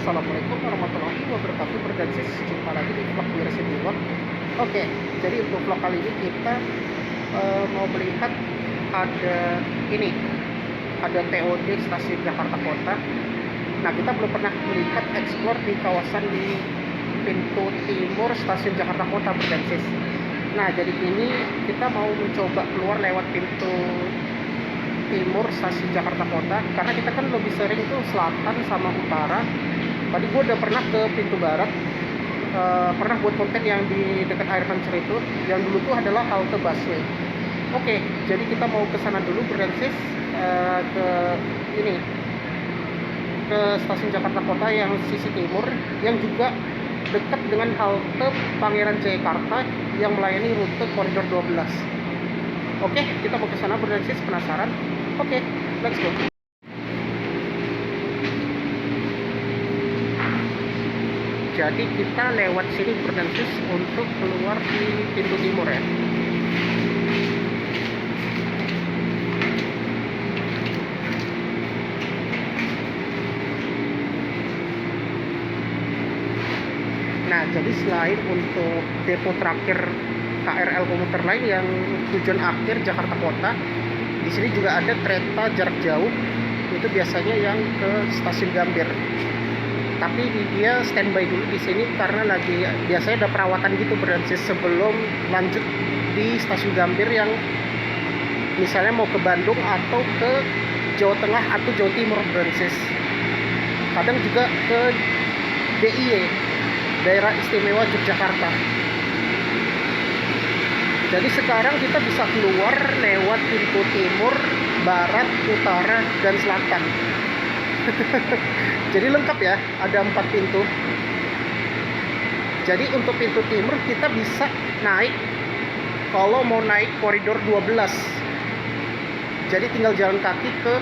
Assalamualaikum warahmatullahi wabarakatuh. Bergansis, jumpa lagi di vlog Wirasi Vlog. Oke, jadi untuk vlog kali ini kita mau melihat ada ini, ada TOD stasiun Jakarta Kota. Nah, kita belum pernah melihat explore di kawasan di pintu timur stasiun Jakarta Kota Bergansis. Nah, jadi ini kita mau mencoba keluar lewat pintu timur stasiun Jakarta Kota, karena kita kan lebih sering itu selatan sama utara. Tadi gue udah pernah ke pintu barat, pernah buat konten yang di dekat air mancur itu, yang dulu tuh adalah halte busway. Oke, jadi kita mau ke sana dulu Bergansis, ke ini, ke stasiun Jakarta Kota yang sisi timur, yang juga dekat dengan halte Pangeran Jayakarta yang melayani rute koridor 12. Oke, kita mau ke sana Bergansis, penasaran? Oke, let's go. Jadi kita lewat sini Bergansis untuk keluar di pintu timur ya. Nah, jadi selain untuk depo terakhir KRL komuter lain yang tujuan akhir Jakarta Kota, di sini juga ada kereta jarak jauh, itu biasanya yang ke stasiun Gambir. Tapi dia standby dulu di sini karena lagi biasanya ada perawatan gitu Bergansis sebelum lanjut di stasiun Gambir yang misalnya mau ke Bandung atau ke Jawa Tengah atau Jawa Timur Bergansis. Kadang juga ke DIY, Daerah Istimewa Yogyakarta. Jadi sekarang kita bisa keluar lewat pintu timur, barat, utara, dan selatan. Jadi lengkap ya, ada 4 pintu. Jadi untuk pintu timur kita bisa naik kalau mau naik koridor 12. Jadi tinggal jalan kaki ke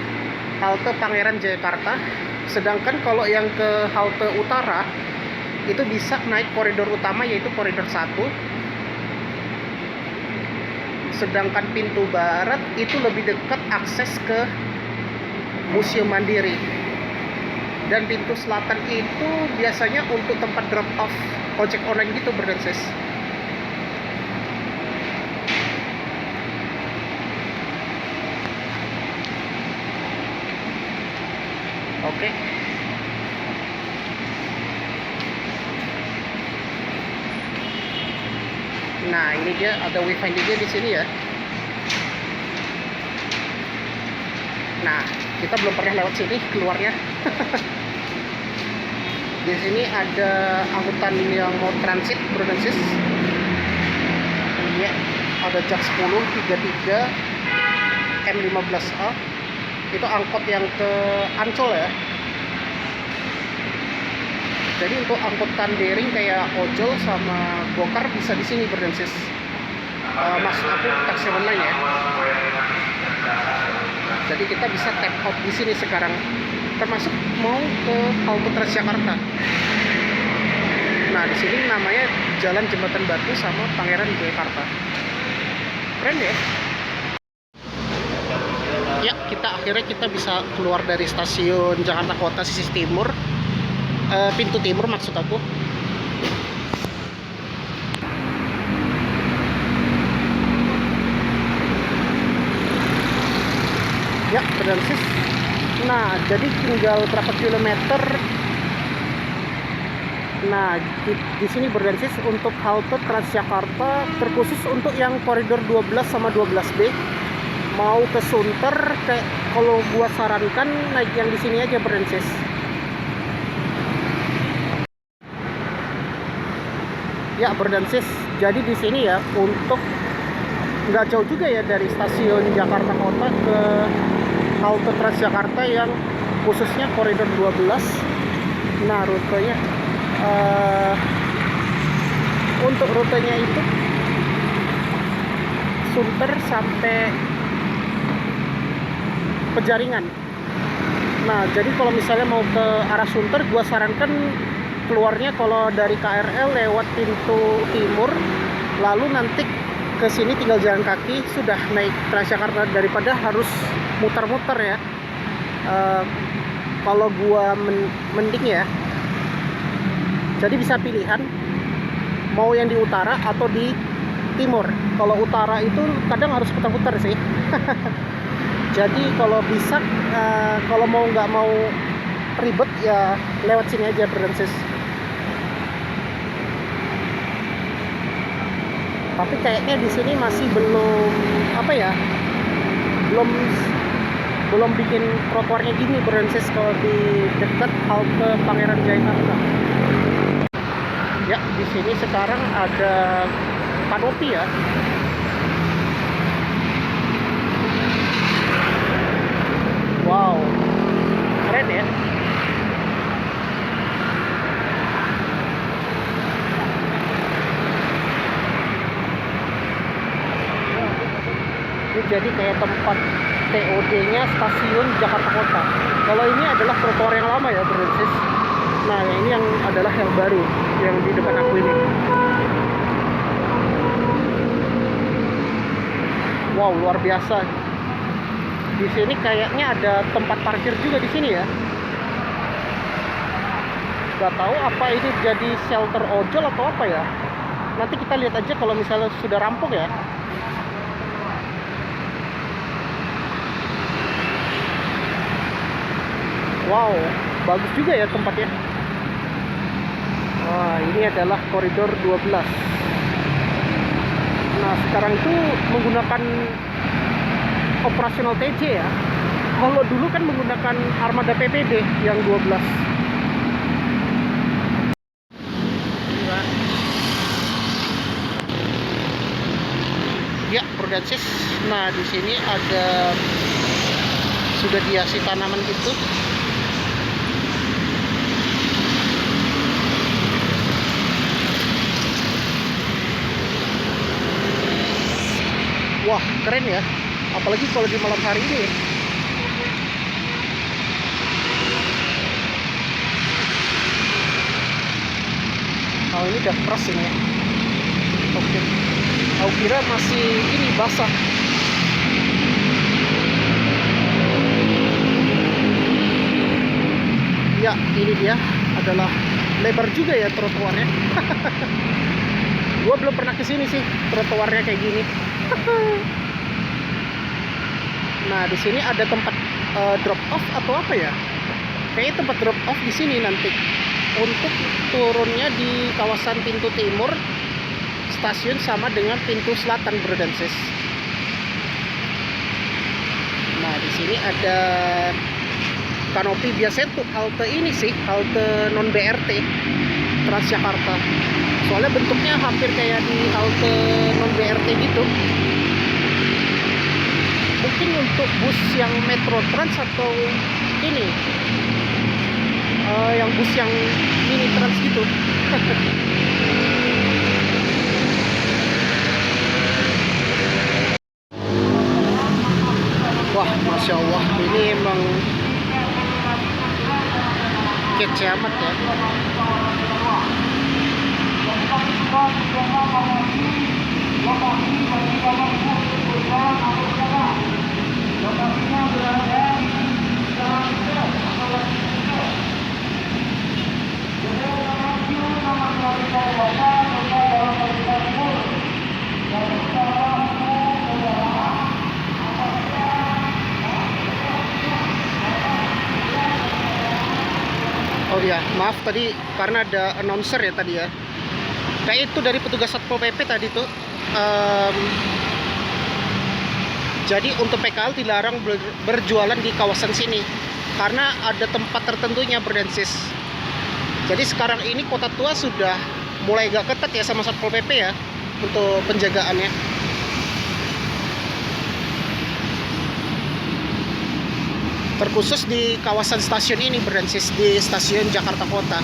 halte Pangeran Jayakarta. Sedangkan kalau yang ke halte utara itu bisa naik koridor utama, yaitu koridor 1. Sedangkan pintu barat itu lebih dekat akses ke Museum Mandiri. Dan pintu selatan itu biasanya untuk tempat drop off ojek online gitu Bergansis. Oke. Nah, ini dia ada wifi juga di sini ya. Nah, kita belum pernah lewat sini keluarnya. Di sini ada angkutan yang mau transit Bergansis. Ya, ada Jak 10 33 M15A. Itu angkot yang ke Ancol ya. Jadi untuk angkutan daring kayak ojol sama gokar bisa di sini Bergansis. Maksud aku taksi online ya. Jadi kita bisa tap out di sini sekarang, termasuk mau ke halte Transjakarta. Nah, di sini namanya Jalan Jembatan Batu sama Pangeran Jayakarta. Keren ya? Ya, akhirnya kita bisa keluar dari stasiun Jakarta Kota sisi timur, pintu timur maksud aku. Ya, Bergansis. Nah, jadi tinggal berapa kilometer. Nah, di sini Bergansis untuk halte Transjakarta terkhusus untuk yang koridor 12 sama 12B. Mau ke Sunter, kayak kalau gua sarankan naik yang di sini aja Bergansis. Ya, Bergansis. Jadi di sini ya, untuk nggak jauh juga ya dari stasiun Jakarta Kota ke halte Transjakarta yang khususnya koridor 12. Nah, rutenya untuk rutenya itu Sunter sampai Penjaringan. Nah, jadi kalau misalnya mau ke arah Sunter, gua sarankan keluarnya kalau dari KRL lewat pintu timur, lalu nanti ke sini tinggal jalan kaki, sudah naik Transjakarta daripada harus muter-muter ya. Kalau gua mending ya Jadi bisa pilihan mau yang di utara atau di timur. Kalau utara itu kadang harus putar-putar sih. Jadi kalau bisa, kalau nggak mau ribet ya lewat sini aja, Francis. Tapi kayaknya di sini masih belum apa ya, belum bikin trotoarnya gini, Francis, kalau di dekat halte Pangeran Jayakarta. Ya, di sini sekarang ada kanopi ya. Wow, keren ya. Ini jadi kayak tempat TOD-nya stasiun Jakarta Kota. Kalau ini adalah trotoar yang lama ya, Francis. Nah, ini yang adalah yang baru, yang di depan aku ini. Wow, luar biasa. Di sini kayaknya ada tempat parkir juga di sini ya. Gak tahu apa ini jadi shelter ojol atau apa ya. Nanti kita lihat aja kalau misalnya sudah rampung ya. Wow, bagus juga ya tempatnya. Wah, ini adalah koridor 12. Nah, sekarang itu menggunakan operasional TJ ya. Kalau dulu kan menggunakan armada PPD yang 12. Ya, Prudensis. Nah, di sini ada sudah dihiasi tanaman gitu. Wah, keren ya. Apalagi kalau di malam hari ini. Oh, ini udah keras ini ya. Oke. Aku kira masih ini basah. Ya, ini dia adalah lebar juga ya trotoarnya. Gua belum pernah kesini sih trotoarnya kayak gini. Nah, di sini ada tempat drop off atau apa ya? Kayaknya tempat drop off di sini nanti. Untuk turunnya di kawasan pintu timur stasiun sama dengan pintu selatan, Prudensis. Nah, di sini ada kanopi. Biasanya tuh halte ini sih, halte non BRT Transjakarta. Soalnya bentuknya hampir kayak di halte non BRT gitu. Mungkin untuk bus yang Metro Trans atau ini yang bus yang mini trans gitu. Wah, Masya Allah, ini emang kece amat ya. Oh iya, maaf tadi karena ada announcer ya tadi ya. Kayak itu dari petugas Satpol PP tadi tuh. Jadi untuk PKL dilarang berjualan di kawasan sini karena ada tempat tertentunya, Prudensis. Jadi sekarang ini Kota Tua sudah mulai gak ketat ya sama Satpol PP ya untuk penjagaannya. Terkhusus di kawasan stasiun ini, Prudensis, di stasiun Jakarta Kota.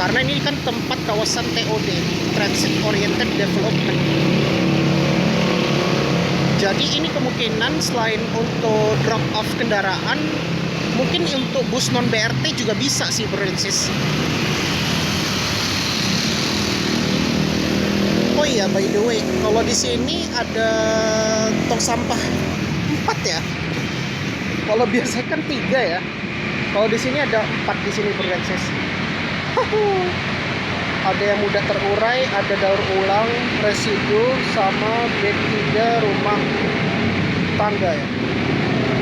Karena ini kan tempat kawasan TOD, Transit Oriented Development. Jadi ini kemungkinan selain untuk drop off kendaraan, mungkin untuk bus non BRT juga bisa sih, Prudensis. Oh iya, by the way, kalau di sini ada tong sampah 4 ya. Kalau biasanya kan 3 ya. Kalau di sini ada 4 di sini, Prudensis. Ada yang mudah terurai, ada daur ulang, residu, sama B3 rumah tangga ya.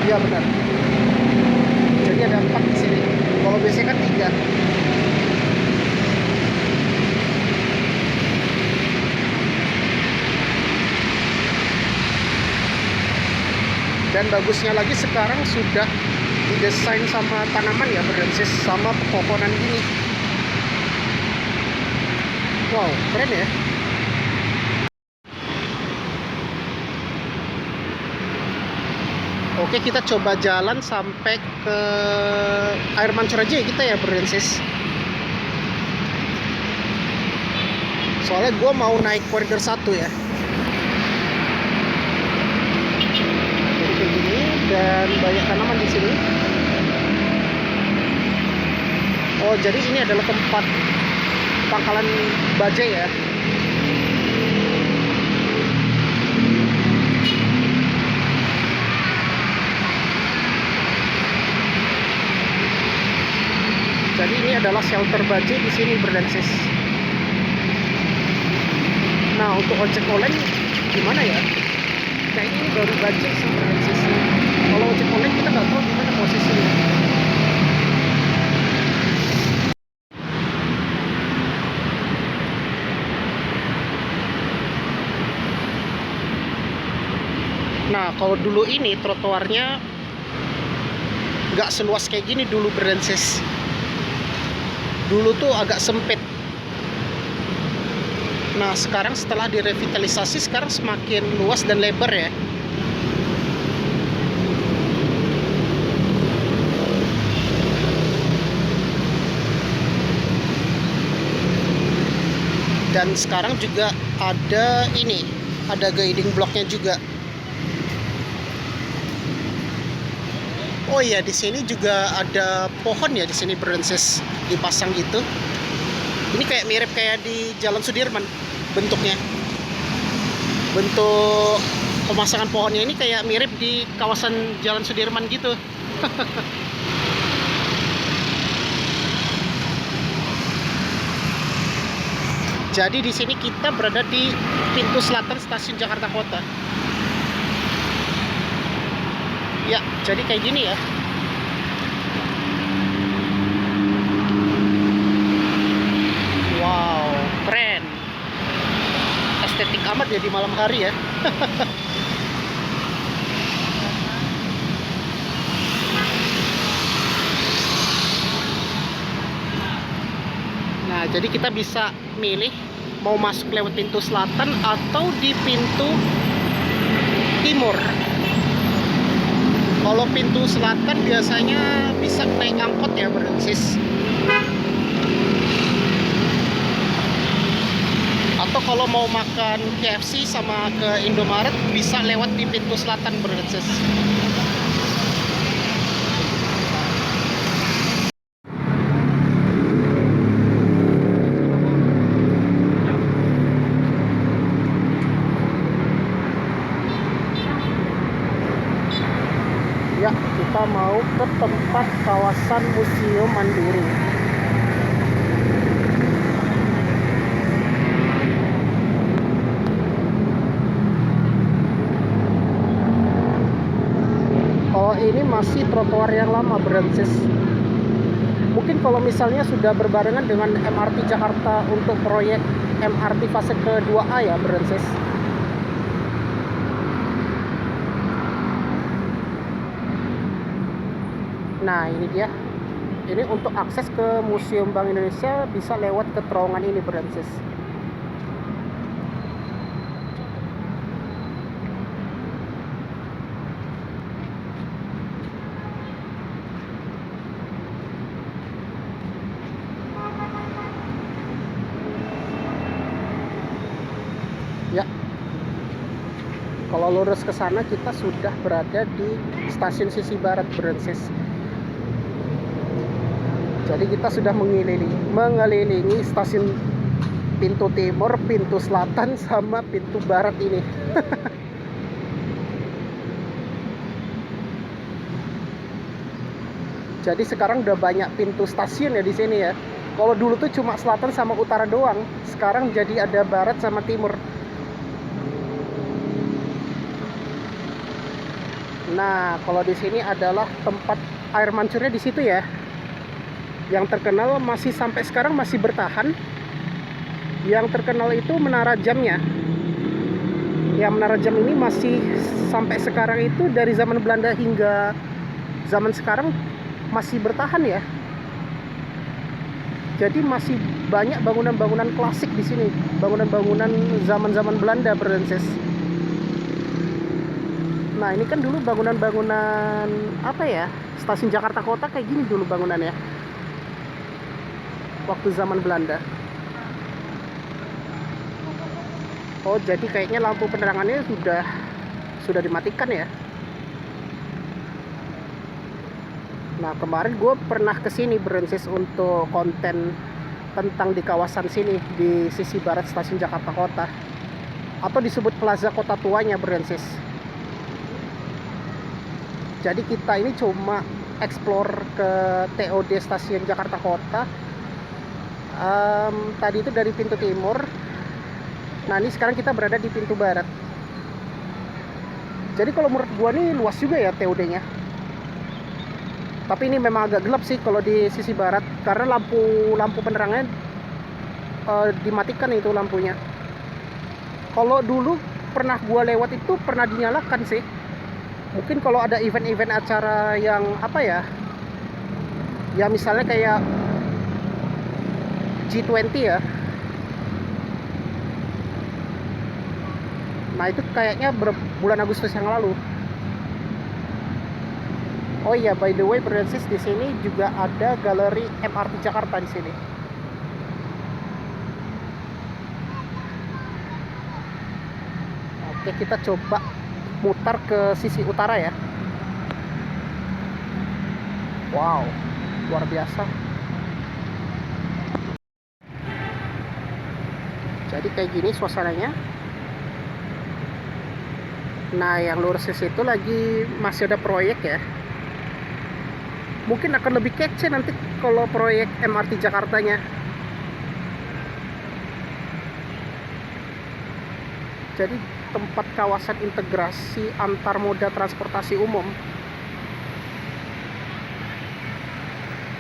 Iya benar. Jadi ada 4 di sini. Kalau biasanya kan 3. Dan bagusnya lagi sekarang sudah didesain sama tanaman ya, berbasis sama pepohonan gini. Wow, keren ya. Oke, kita coba jalan sampai ke air mancur aja ya kita ya, Brensis. Soalnya gue mau naik koridor 1 ya. Jadi kayak gini, dan banyak tanaman di sini. Oh, jadi ini adalah tempat pangkalan bajai ya. Jadi ini adalah shelter bajai di sini, Brensis. Nah, untuk ojek online gimana ya? Kayaknya ini baru bajai sih, Brensis. Kalau ojek online kita nggak tahu gimana posisinya. Nah, kalau dulu ini trotoarnya nggak seluas kayak gini dulu, Brensis. Dulu tuh agak sempit. Nah, sekarang setelah direvitalisasi, sekarang semakin luas dan lebar ya. Dan sekarang juga ada ini, ada guiding blocknya juga. Oh iya, di sini juga ada pohon ya, di sini Brensis dipasang gitu. Ini kayak mirip kayak di Jalan Sudirman bentuknya. Bentuk pemasangan pohonnya ini kayak mirip di kawasan Jalan Sudirman gitu. Jadi di sini kita berada di pintu selatan stasiun Jakarta Kota. Ya, jadi kayak gini ya. Wow, keren. Estetik amat ya di malam hari ya. Nah, jadi kita bisa milih mau masuk lewat pintu selatan atau di pintu timur. Kalau pintu selatan biasanya bisa naik angkot ya, Brensis. Atau kalau mau makan KFC sama ke Indomaret bisa lewat di pintu selatan, Brensis. Ya, kita mau ke tempat kawasan Museum Mandiri. Oh, ini masih trotoar yang lama, Brensis. Mungkin kalau misalnya sudah berbarengan dengan MRT Jakarta untuk proyek MRT fase ke-2A ya, Brensis. Nah, ini dia. Ini untuk akses ke Museum Bank Indonesia bisa lewat ke terowongan ini, Brensis. Ya. Kalau lurus ke sana kita sudah berada di stasiun sisi barat, Brensis. Jadi kita sudah mengelilingi stasiun pintu timur, pintu selatan, sama pintu barat ini. Jadi sekarang udah banyak pintu stasiun ya di sini ya. Kalau dulu tuh cuma selatan sama utara doang, sekarang jadi ada barat sama timur. Nah, kalau di sini adalah tempat air mancurnya di situ ya. Yang terkenal masih sampai sekarang masih bertahan. Yang terkenal itu menara jamnya. Yang menara jam ini masih sampai sekarang itu dari zaman Belanda hingga zaman sekarang masih bertahan ya. Jadi masih banyak bangunan-bangunan klasik di sini, bangunan-bangunan zaman-zaman Belanda, Princess. Nah, ini kan dulu bangunan-bangunan apa ya? Stasiun Jakarta Kota kayak gini dulu bangunannya. Waktu zaman Belanda. Oh, jadi kayaknya lampu penerangannya sudah dimatikan ya. Nah, kemarin gue pernah kesini Princess untuk konten tentang di kawasan sini di sisi barat stasiun Jakarta Kota, atau disebut Plaza Kota Tuanya Princess. Jadi kita ini cuma explore ke TOD stasiun Jakarta Kota. Tadi itu dari pintu timur. Nah, ini sekarang kita berada di pintu barat. Jadi kalau menurut gue nih luas juga ya TOD-nya. Tapi ini memang agak gelap sih kalau di sisi barat karena lampu penerangannya dimatikan itu lampunya. Kalau dulu pernah gua lewat itu pernah dinyalakan sih. Mungkin kalau ada event-event acara yang apa ya? Ya misalnya kayak G20 ya. Nah, itu kayaknya bulan Agustus yang lalu. Oh iya, by the way, Princess, di sini juga ada galeri MRT Jakarta di sini. Oke, kita coba mutar ke sisi utara ya. Wow, luar biasa. Jadi kayak gini suasananya. Nah, yang lurus ke situ lagi masih ada proyek ya. Mungkin akan lebih kece nanti kalau proyek MRT Jakartanya. Jadi tempat kawasan integrasi antar moda transportasi umum.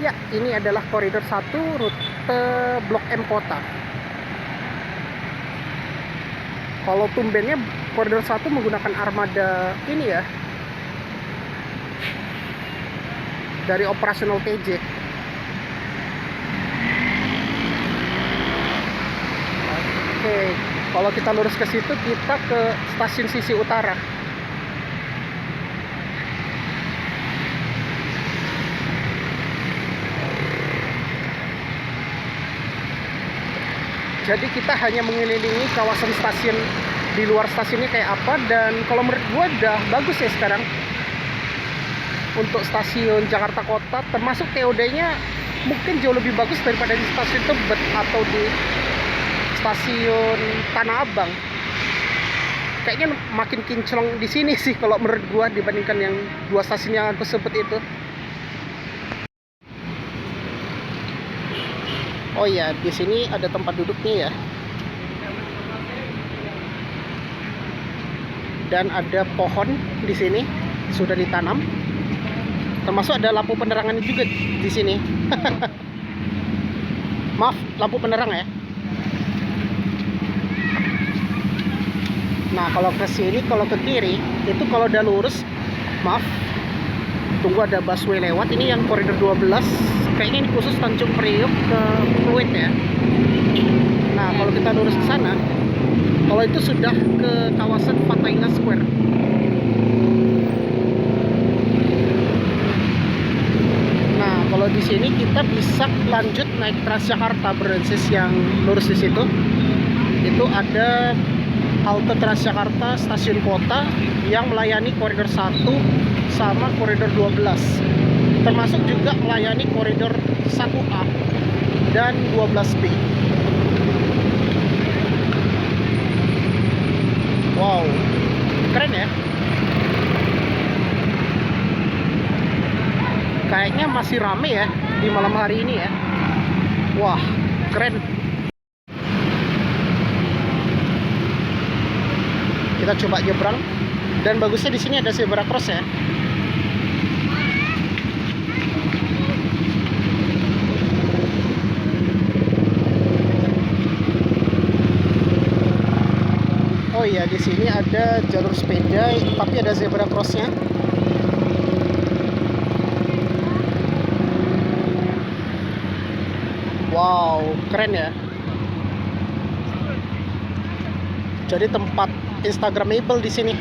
Ya, ini adalah koridor 1 rute Blok M Kota. Kalau tumbennya koridor 1 menggunakan armada ini ya, dari operasional TJ. Oke, kalau kita lurus ke situ kita ke stasiun sisi utara. Jadi kita hanya mengelilingi kawasan stasiun, di luar stasiunnya kayak apa. Dan kalau menurut gua udah bagus ya sekarang untuk stasiun Jakarta Kota, termasuk TOD-nya mungkin jauh lebih bagus daripada di stasiun Tebet atau di stasiun Tanah Abang. Kayaknya makin kinclong di sini sih kalau menurut gua dibandingkan yang dua stasiun yang aku sebut itu. Oh iya, di sini ada tempat duduknya ya. Dan ada pohon di sini sudah ditanam. Termasuk ada lampu penerangan juga di sini. Maaf, lampu penerang ya. Nah, kalau ke sini, kalau ke kiri, itu kalau udah lurus, maaf, tunggu ada busway lewat. Ini yang koridor 12. Kayaknya ini khusus Tanjung Priok ke Pluit ya. Nah, kalau kita lurus ke sana, kalau itu sudah ke kawasan Fatahina Square. Nah, kalau di sini kita bisa lanjut naik Transjakarta Princess yang lurus di situ. Itu ada halte Transjakarta Stasiun Kota yang melayani koridor 1 sama koridor 12. Termasuk juga melayani koridor 1A dan 12B. Wow, keren ya. Kayaknya masih rame ya di malam hari ini ya. Wah, keren. Kita coba nyebrang. Dan bagusnya di sini ada zebra cross ya. Oh iya, di sini ada jalur sepeda, tapi ada zebra crossnya. Wow, keren ya. Jadi tempat Instagramable di sini.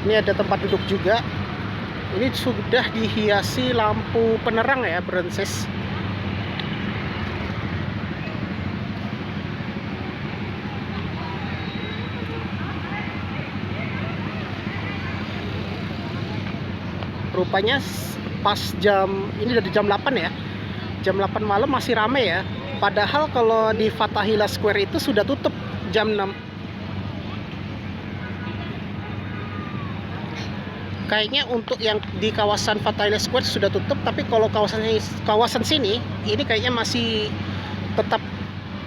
Ini ada tempat duduk juga. Ini sudah dihiasi lampu penerang ya, Brances. Rupanya pas ini udah di jam 8 ya. Jam 8 malam masih rame ya. Padahal kalau di Fathahillah Square itu sudah tutup jam 6. Kayaknya untuk yang di kawasan Fathahillah Square sudah tutup, tapi kalau kawasan sini ini kayaknya masih tetap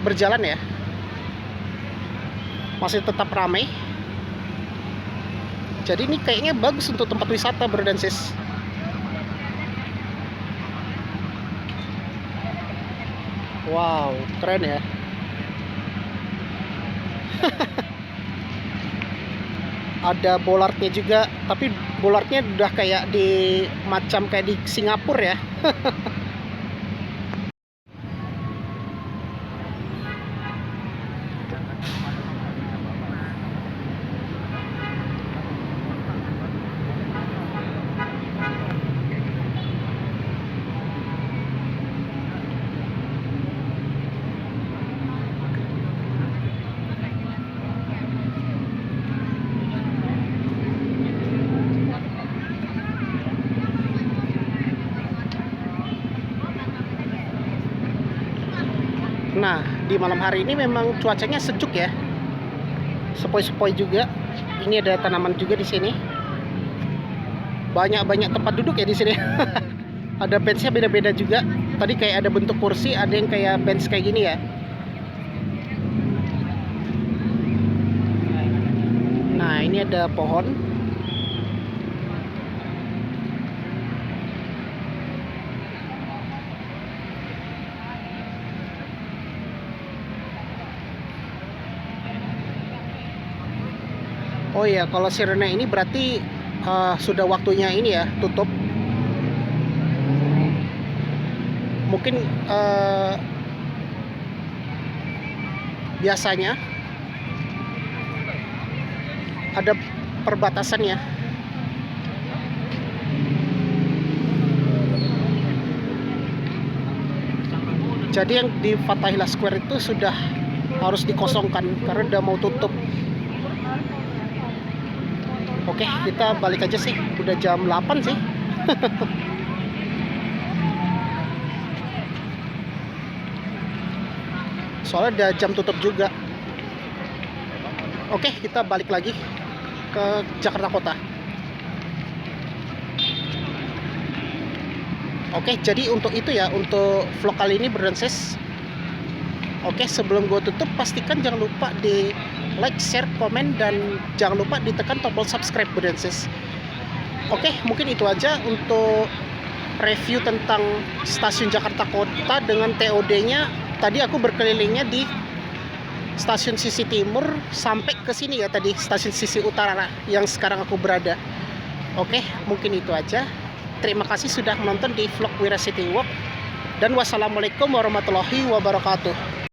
berjalan ya. Masih tetap ramai. Jadi ini kayaknya bagus untuk tempat wisata, Bro dan Sis. Wow, keren ya. Ada bolardnya juga, tapi bolardnya udah kayak macam kayak di Singapura ya. Nah, di malam hari ini memang cuacanya sejuk ya. Sepoi-sepoi juga. Ini ada tanaman juga di sini. Banyak-banyak tempat duduk ya di sini. Ada benchnya beda-beda juga. Tadi kayak ada bentuk kursi, ada yang kayak bench kayak gini ya. Nah, ini ada pohon. Oh iya, kalau sirene ini berarti sudah waktunya ini ya, tutup. Mungkin biasanya ada perbatasannya. Jadi yang di Fathahillah Square itu sudah harus dikosongkan karena udah mau tutup. Oke, kita balik aja sih. Udah jam 8 sih. Soalnya udah jam tutup juga. Oke, kita balik lagi ke Jakarta Kota. Oke, jadi untuk itu ya, untuk vlog kali ini Brances. Oke, sebelum gue tutup, pastikan jangan lupa di like, share, komen, dan jangan lupa ditekan tombol subscribe, Brances. Oke, mungkin itu aja untuk review tentang stasiun Jakarta Kota dengan TOD-nya. Tadi aku berkelilingnya di stasiun sisi timur sampai ke sini ya, tadi stasiun sisi utara yang sekarang aku berada. Oke, mungkin itu aja. Terima kasih sudah menonton di vlog Wira City Walk, dan wassalamualaikum warahmatullahi wabarakatuh.